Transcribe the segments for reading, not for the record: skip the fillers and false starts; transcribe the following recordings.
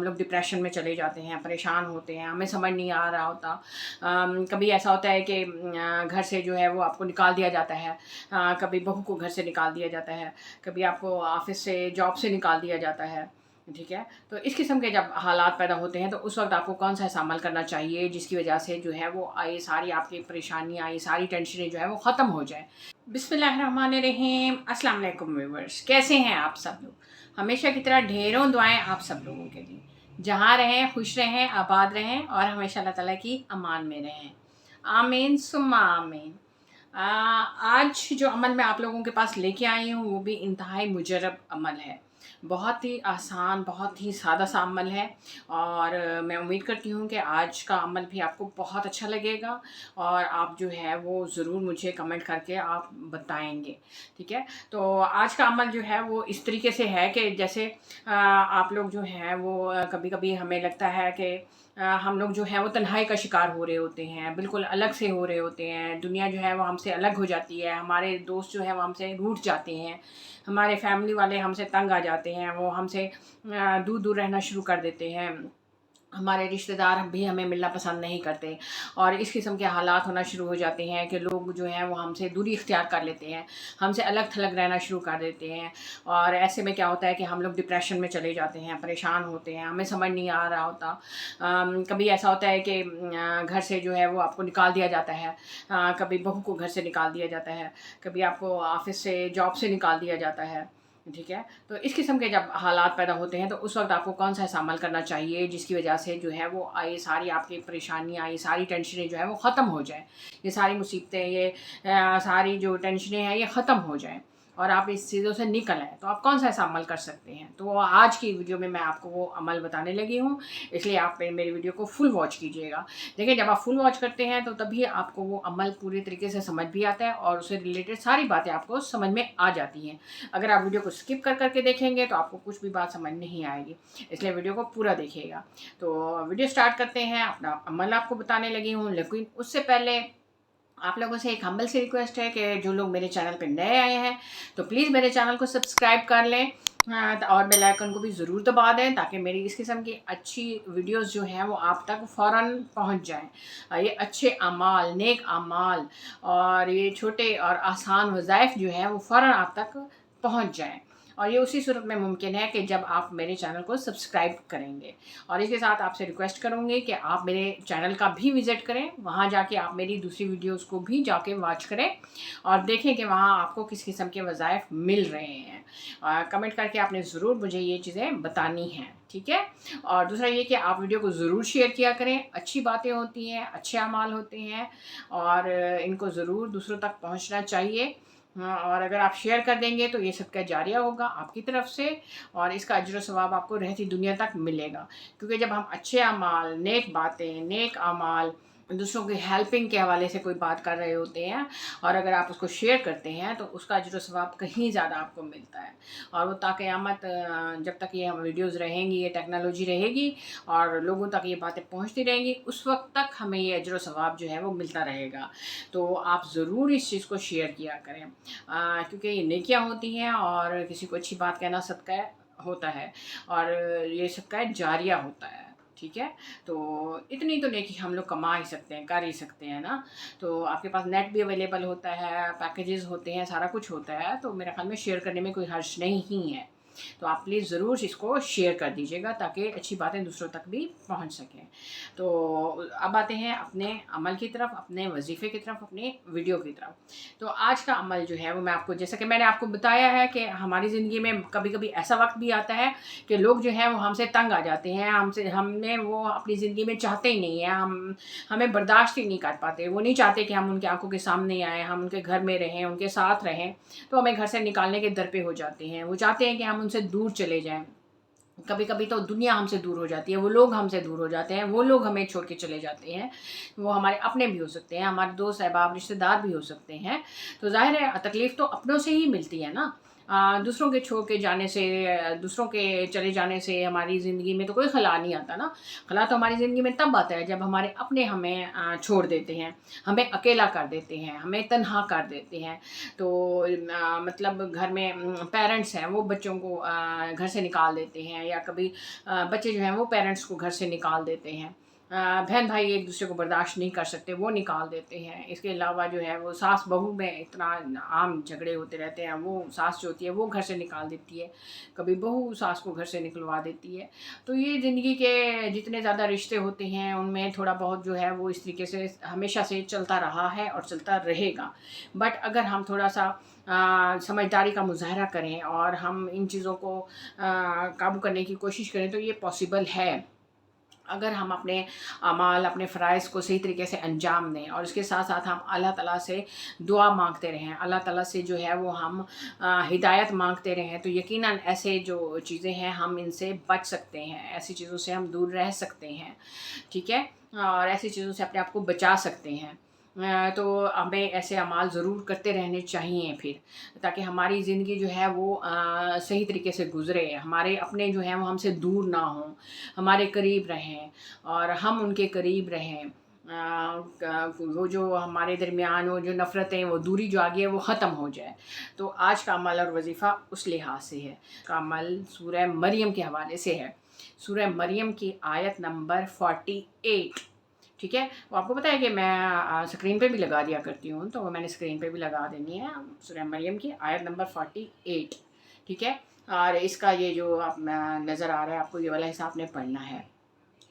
لوگ ڈپریشن میں چلے جاتے ہیں، پریشان ہوتے ہیں، ہمیں سمجھ نہیں آ رہا ہوتا۔ کبھی ایسا ہوتا ہے کہ گھر سے جو ہے وہ آپ کو نکال دیا جاتا ہے، کبھی بہو کو گھر سے نکال دیا جاتا ہے، کبھی آپ کو آفس سے جاب سے نکال دیا جاتا ہے، ٹھیک ہے۔ تو اس قسم کے جب حالات پیدا ہوتے ہیں تو اس وقت آپ کو کون سا ایسا عمل کرنا چاہیے جس کی وجہ سے جو ہے وہ یہ ساری آپ کی پریشانیاں، یہ ساری ٹینشنیں جو ہے وہ ختم ہو جائیں۔ بسم اللہ الرحمن الرحیم۔ السلام علیکم ویورز، کیسے ہیں آپ سب لوگ؟ ہمیشہ کی طرح ڈھیروں دعائیں آپ سب لوگوں کے لیے۔ جہاں رہیں خوش رہیں، آباد رہیں اور ہمیشہ اللہ تعالیٰ کی امان میں رہیں، آمین ثم آمین۔ آج جو عمل میں آپ لوگوں کے پاس لے کے آئی ہوں وہ بھی انتہائی مجرب عمل ہے، بہت ہی آسان، بہت ہی سادہ سا عمل ہے، اور میں امید کرتی ہوں کہ آج کا عمل بھی آپ کو بہت اچھا لگے گا اور آپ جو ہے وہ ضرور مجھے کمنٹ کر کے آپ بتائیں گے، ٹھیک ہے۔ تو آج کا عمل جو ہے وہ اس طریقے سے ہے کہ جیسے آپ لوگ جو ہیں وہ کبھی کبھی ہمیں لگتا ہے کہ ہم لوگ جو ہیں وہ تنہائی کا شکار ہو رہے ہوتے ہیں، بالکل الگ سے ہو رہے ہوتے ہیں، دنیا جو ہے وہ ہم سے الگ ہو جاتی ہے، ہمارے دوست جو ہیں وہ ہم سے روٹھ جاتے ہیں، ہمارے فیملی والے ہم سے تنگ آ جاتے ہیں، وہ ہم سے دور دور رہنا شروع کر دیتے ہیں، ہمارے رشتہ دار بھی ہمیں ملنا پسند نہیں کرتے، اور اس قسم کے حالات ہونا شروع ہو جاتے ہیں کہ لوگ جو ہیں وہ ہم سے دوری اختیار کر لیتے ہیں، ہم سے الگ تھلگ رہنا شروع کر دیتے ہیں، اور ایسے میں کیا ہوتا ہے کہ ہم لوگ ڈپریشن میں چلے جاتے ہیں، پریشان ہوتے ہیں، ہمیں سمجھ نہیں آ رہا ہوتا۔ کبھی ایسا ہوتا ہے کہ گھر سے جو ہے وہ آپ کو نکال دیا جاتا ہے، کبھی بہو کو گھر سے نکال دیا جاتا ہے، کبھی آپ کو آفس سے جاب سے نکال دیا جاتا ہے، ٹھیک ہے۔ تو اس قسم کے جب حالات پیدا ہوتے ہیں تو اس وقت آپ کو کون سا ایسا عمل کرنا چاہیے جس کی وجہ سے جو ہے وہ یہ ساری آپ کی پریشانیاں، یہ ساری ٹینشنیں جو ہے وہ ختم ہو جائیں، یہ ساری مصیبتیں، یہ ساری جو ٹینشنیں ہیں یہ ختم ہو جائیں اور آپ اس چیزوں سے نکل آئیں۔ تو آپ کون سا ایسا عمل کر سکتے ہیں؟ تو آج کی ویڈیو میں آپ کو وہ عمل بتانے لگی ہوں، اس لیے آپ میری ویڈیو کو فل واچ کیجیے گا۔ دیکھیں، جب آپ فل واچ کرتے ہیں تو تبھی آپ کو وہ عمل پوری طریقے سے سمجھ بھی آتا ہے اور اس سے ریلیٹڈ ساری باتیں آپ کو سمجھ میں آ جاتی ہیں۔ اگر آپ ویڈیو کو اسکپ کر کے دیکھیں گے تو آپ کو کچھ بھی بات سمجھ نہیں آئے گی، اس لیے ویڈیو کو پورا دیکھیے گا۔ تو ویڈیو سٹارٹ کرتے ہیں، اپنا عمل آپ کو بتانے لگی ہوں، لیکن اس سے پہلے آپ لوگوں سے ایک ہمبل سی ریکویسٹ ہے کہ جو لوگ میرے چینل پہ نئے آئے ہیں تو پلیز میرے چینل کو سبسکرائب کر لیں اور بیل آئیکن کو بھی ضرور دبا دیں تاکہ میری اس قسم کی اچھی ویڈیوز جو ہیں وہ آپ تک فوراً پہنچ جائیں۔ یہ اچھے اعمال، نیک اعمال اور یہ چھوٹے اور آسان وظائف جو ہیں وہ فوراً آپ تک پہنچ جائیں، اور یہ اسی صورت میں ممکن ہے کہ جب آپ میرے چینل کو سبسکرائب کریں گے۔ اور اس کے ساتھ آپ سے ریکویسٹ کروں گی کہ آپ میرے چینل کا بھی وزٹ کریں، وہاں جا کے آپ میری دوسری ویڈیوز کو بھی جا کے واچ کریں اور دیکھیں کہ وہاں آپ کو کس قسم کے وظائف مل رہے ہیں۔ کمنٹ کر کے آپ نے ضرور مجھے یہ چیزیں بتانی ہیں، ٹھیک ہے۔ اور دوسرا یہ کہ آپ ویڈیو کو ضرور شیئر کیا کریں، اچھی باتیں ہوتی ہیں، اچھے اعمال ہوتے ہیں اور ان کو ضرور دوسروں تک پہنچنا چاہیے، اور اگر آپ شیئر کر دیں گے تو یہ صدقہ جاریہ ہوگا آپ کی طرف سے اور اس کا اجر و ثواب آپ کو رہتی دنیا تک ملے گا، کیونکہ جب ہم اچھے اعمال، نیک باتیں، نیک اعمال، دوسروں کی ہیلپنگ کے حوالے سے کوئی بات کر رہے ہوتے ہیں اور اگر آپ اس کو شیئر کرتے ہیں تو اس کا اجر و ثواب کہیں زیادہ آپ کو ملتا ہے، اور وہ تا قیامت جب تک یہ ویڈیوز رہیں گی، یہ ٹیکنالوجی رہے گی اور لوگوں تک یہ باتیں پہنچتی رہیں گی، اس وقت تک ہمیں یہ اجر و ثواب جو ہے وہ ملتا رہے گا۔ تو آپ ضرور اس چیز کو شیئر کیا کریں، کیونکہ یہ نیکیاں ہوتی ہیں اور کسی کو اچھی بات کہنا صدقہ ہوتا ہے اور یہ صدقہ جاریہ ہوتا ہے، ٹھیک ہے۔ تو اتنی تو نیکی ہم لوگ کما ہی سکتے ہیں، کر ہی سکتے ہیں نا۔ تو آپ کے پاس نیٹ بھی اویلیبل ہوتا ہے، پیکیجز ہوتے ہیں، سارا کچھ ہوتا ہے، تو میرے خیال میں شیئر کرنے میں کوئی حرج نہیں ہے۔ تو آپ پلیز ضرور اس کو شیئر کر دیجیے گا تاکہ اچھی باتیں دوسروں تک بھی پہنچ سکیں۔ تو اب آتے ہیں اپنے عمل کی طرف، اپنے وظیفے کی طرف، اپنے ویڈیو کی طرف۔ تو آج کا عمل جو ہے وہ میں آپ کو، جیسا کہ میں نے آپ کو بتایا ہے کہ ہماری زندگی میں کبھی کبھی ایسا وقت بھی آتا ہے کہ لوگ جو ہیں وہ ہم سے تنگ آ جاتے ہیں، ہمیں وہ اپنی زندگی میں چاہتے ہی نہیں ہیں، ہمیں برداشت ہی نہیں کر پاتے، وہ نہیں چاہتے کہ ہم ان کی آنکھوں کے سامنے آئیں، ہم ان کے گھر میں رہیں، ان کے ساتھ رہیں، تو ہمیں گھر سے نکالنے کے در پہ ہو جاتے ہیں، وہ چاہتے ہیں کہ ہم ان سے دور چلے جائیں۔ کبھی کبھی تو دنیا ہم سے دور ہو جاتی ہے، وہ لوگ ہم سے دور ہو جاتے ہیں، وہ لوگ ہمیں چھوڑ کے چلے جاتے ہیں، وہ ہمارے اپنے بھی ہو سکتے ہیں، ہمارے دوست احباب رشتہ دار بھی ہو سکتے ہیں۔ تو ظاہر ہے تکلیف تو اپنوں سے ہی ملتی ہے نا، दूसरों के छोड़ के जाने से, दूसरों के चले जाने से हमारी ज़िंदगी में तो कोई खला नहीं आता ना। खला तो हमारी ज़िंदगी में तब आता है जब हमारे अपने हमें छोड़ देते हैं, हमें अकेला कर देते हैं, हमें तन्हा कर देते हैं। तो मतलब घर में पेरेंट्स हैं वो बच्चों को घर से निकाल देते हैं, या कभी बच्चे जो हैं वो पेरेंट्स को घर से निकाल देते हैं। बहन भाई एक दूसरे को बर्दाश्त नहीं कर सकते, वो निकाल देते हैं। इसके अलावा जो है वो सास बहू में इतना आम झगड़े होते रहते हैं, वो सास जो होती है वो घर से निकाल देती है, कभी बहू सास को घर से निकलवा देती है। तो ये ज़िंदगी के जितने ज़्यादा रिश्ते होते हैं उनमें थोड़ा बहुत जो है वो इस तरीके से हमेशा से चलता रहा है और चलता रहेगा। बट अगर हम थोड़ा सा समझदारी का मुज़ाहरा करें और हम इन चीज़ों को काबू करने की कोशिश करें तो ये पॉसिबल है। अगर हम अपने अमाल, अपने फ़राइज़ को सही तरीके से अंजाम दें और उसके साथ साथ हम अल्लाह ताला से दुआ मांगते रहें, अल्लाह ताला से जो है वो हम हिदायत मांगते रहें, तो यकीनन ऐसे जो चीज़ें हैं हम इनसे बच सकते हैं, ऐसी चीज़ों से हम दूर रह सकते हैं, ठीक है? और ऐसी चीज़ों से अपने आप को बचा सकते हैं। तो हमें ऐसे अमाल ज़रूर करते रहने चाहिए फिर, ताकि हमारी ज़िंदगी जो है वो सही तरीके से गुज़रे, हमारे अपने जो हैं वो हमसे दूर ना हों, हमारे करीब रहें और हम उनके करीब रहें। वो जो हमारे दरमियान वो जो नफ़रतें, वो दूरी जो आ गई है वो ख़त्म हो जाए। तो आज का अमल और वज़ीफ़ा उस लिहाज से है। का अमल सूरह मरियम के हवाले से है। सूरह मरियम की आयत नंबर 48, ठीक है? वो आपको पता है कि मैं स्क्रीन पे भी लगा दिया करती हूँ, तो मैंने स्क्रीन पे भी लगा देनी है। सूरह मरियम की आयत नंबर 48, ठीक है? और इसका ये जो आप नज़र आ रहा है आपको, ये वाला हिस्सा आपने पढ़ना है।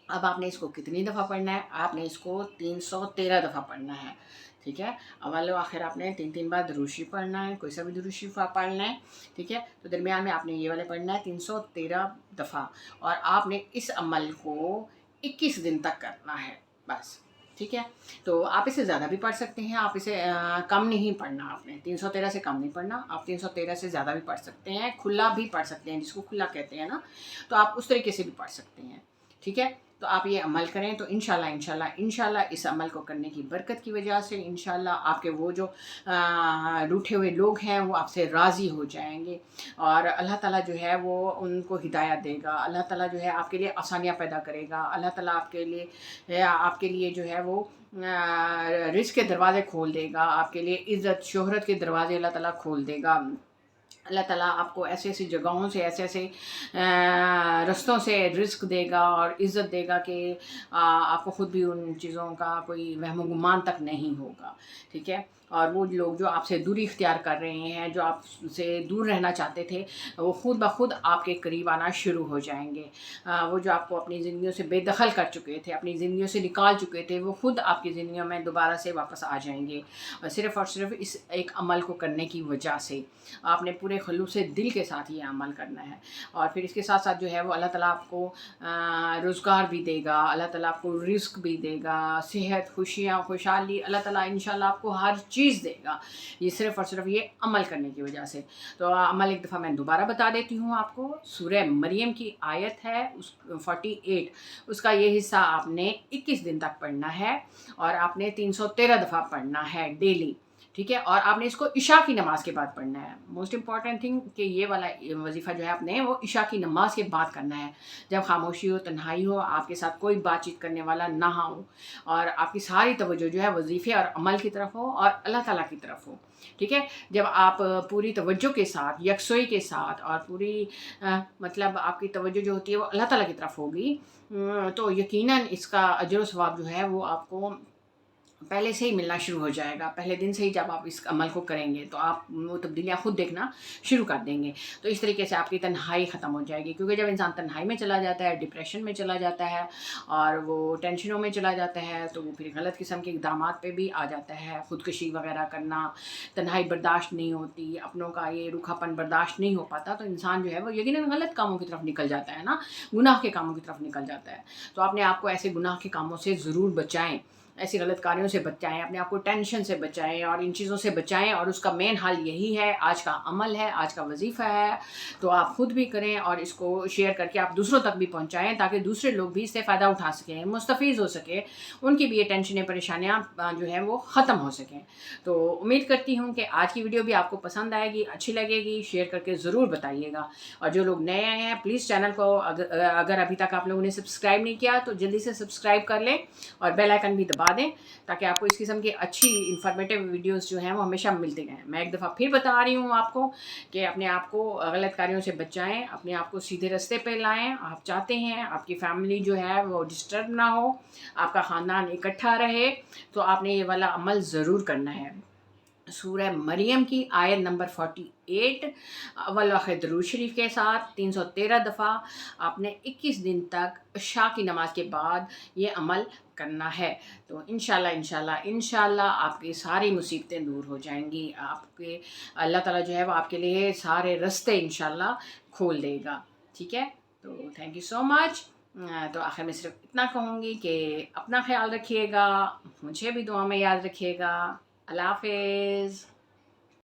अब आपने इसको कितनी दफ़ा पढ़ना है? आपने इसको 313 दफ़ा पढ़ना है, ठीक है? अव्वल व आखिर आपने 3-3 बार दुरूद शरीफ पढ़ना है, कोई सा भी दुरूद शरीफ आप पढ़ना है, ठीक है? तो दरमियान में आपने ये वाले पढ़ना है 313 दफ़ा, और आपने इस अमल को 21 दिन तक करना है बस, ठीक है? तो आप इसे ज़्यादा भी पढ़ सकते हैं, आप इसे कम नहीं पढ़ना, आपने 313 से कम नहीं पढ़ना, आप 313 से ज़्यादा भी पढ़ सकते हैं, खुला भी पढ़ सकते हैं, जिसको खुला कहते हैं ना, तो आप उस तरीके से भी पढ़ सकते हैं, ठीक है? तो आप ये अमल करें तो इंशाल्लाह इस अमल को करने की बरकत की वजह से इंशाल्लाह आपके वो जो रूठे हुए लोग हैं वो आपसे राज़ी हो जाएंगे, और अल्लाह ताला जो है वो उनको हिदायत देगा। अल्लाह ताला जो है आपके लिए आसानियाँ पैदा करेगा। अल्लाह ताला आपके लिए जो है वो रिज़्क़ के दरवाज़े खोल देगा, आपके लिए इज़्ज़त शोहरत के दरवाज़े अल्लाह ताला खोल देगा। अल्लाह ताला आपको ऐसी-ऐसी जगहों से, ऐसे-ऐसे रस्तों से रिज़्क़ देगा और इज़्ज़त देगा कि आपको ख़ुद भी उन चीज़ों का कोई वहम-ओ-गुमान तक नहीं होगा, ठीक है? और वो लोग जो आपसे दूरी इख्तियार कर रहे हैं, जो आपसे दूर रहना चाहते थे, वो ख़ुद ब ख़ुद आपके करीब आना शुरू हो जाएंगे। वो जो आपको अपनी ज़िंदगियों से बेदखल कर चुके थे, अपनी ज़िंदगियों से निकाल चुके थे, वो ख़ुद आपकी ज़िंदगियों में दोबारा से वापस आ जाएंगे, और सिर्फ़ इस एक अमल को करने की वजह से। आपने पूरे खलूस से दिल के साथ ये अमल करना है, और फिर इसके साथ साथ जो है वो अल्लाह ताला आपको रोज़गार भी देगा, अल्लाह ताला आपको रिज़्क़ भी देगा, सेहत, खुशियाँ, खुशहाली, अल्लाह ताला इंशाल्लाह आपको हर चीज़ देगा, ये सिर्फ़ ये अमल करने की वजह से। तो अमल एक दफ़ा मैं दोबारा बता देती हूँ आपको। सूरह मरियम की आयत है 48, उसका ये हिस्सा आपने 21 दिन तक पढ़ना है, और आपने 313 दफ़ा पढ़ना है डेली, ठीक है? और आपने इसको इशा की नमाज़ के बाद पढ़ना है। मोस्ट इम्पॉर्टेंट थिंग कि ये वाला वजीफ़ा जो है आपने वो इशा की नमाज़ के बाद करना है, जब खामोशी हो, तन्हाई हो, आपके साथ कोई बातचीत करने वाला ना हो, और आपकी सारी तवज्जो जो है वजीफ़े और अमल की तरफ हो और अल्लाह ताला की तरफ हो, ठीक है? जब आप पूरी तवज्जो के साथ, यकसोई के साथ, और पूरी मतलब आपकी तवज्जो जो होती है वो अल्लाह ताला की तरफ होगी, तो यकीनन इसका अजर व सवाब जो है वो आपको पहले से ही मिलना शुरू हो जाएगा। पहले दिन से ही जब आप इस अमल को करेंगे तो आप वो तब्दीलियाँ ख़ुद देखना शुरू कर देंगे। तो इस तरीके से आपकी तन्हाई ख़त्म हो जाएगी, क्योंकि जब इंसान तन्हाई में चला जाता है, डिप्रेशन में चला जाता है, और वो टेंशनों में चला जाता है, तो वो फिर गलत किस्म के इक़दामात पे भी आ जाता है। ख़ुदकुशी वग़ैरह करना, तन्हाई बर्दाश्त नहीं होती, अपनों का ये रूखापन बर्दाश्त नहीं हो पाता, तो इंसान जो है वो यकीनन गलत कामों की तरफ निकल जाता है ना, गुनाह के कामों की तरफ निकल जाता है। तो अपने आप को ऐसे गुनाह के कामों से ज़रूर बचाएँ, ऐसी गलत कार्यों से बचाएं, अपने आप को टेंशन से बचाएं और इन चीज़ों से बचाएं। और उसका मेन हल यही है, आज का अमल है, आज का वजीफ़ा है। तो आप खुद भी करें और इसको शेयर करके आप दूसरों तक भी पहुंचाएं, ताकि दूसरे लोग भी इससे फ़ायदा उठा सकें, मुस्तफ़ीज़ हो सके, उनकी भी ये टेंशनें परेशानियाँ जो है वो ख़त्म हो सकें। तो उम्मीद करती हूँ कि आज की वीडियो भी आपको पसंद आएगी, अच्छी लगेगी। शेयर करके ज़रूर बताइएगा। और जो लोग नए आए हैं प्लीज़ चैनल को अगर अभी तक आप लोगों ने सब्सक्राइब नहीं किया तो जल्दी से सब्सक्राइब कर लें और बेल आइकन भी दबा दें, ताकि आपको इस किस्म की अच्छी इन्फॉर्मेटिव वीडियोस जो हैं वो हमेशा मिलते रहें। मैं एक दफ़ा फिर बता रही हूँ आपको कि अपने आप को गलत कार्यों से बचाएं, अपने आप को सीधे रास्ते पे लाएं। आप चाहते हैं आपकी फैमिली जो है वो डिस्टर्ब ना हो, आपका ख़ानदान इकट्ठा रहे, तो आपने ये वाला अमल ज़रूर करना है। सूरह मरियम की आयत नंबर 48 अव्वल आखिर दरूद शरीफ के साथ 313 दफ़ा आपने 21 दिन तक शाह की नमाज के बाद ये अमल करना है। तो इंशाल्लाह इंशाल्लाह इंशाल्लाह आपकी सारी मुसीबतें दूर हो जाएंगी। आपके अल्लाह ताला जो है वो आपके लिए सारे रास्ते इंशाल्लाह खोल देगा। ठीक है, तो थैंक यू सो मच। तो आखिर में सिर्फ इतना कहूँगी कि अपना ख्याल रखिएगा, मुझे भी दुआ में याद रखिएगा। अल्लाह हाफ़िज़।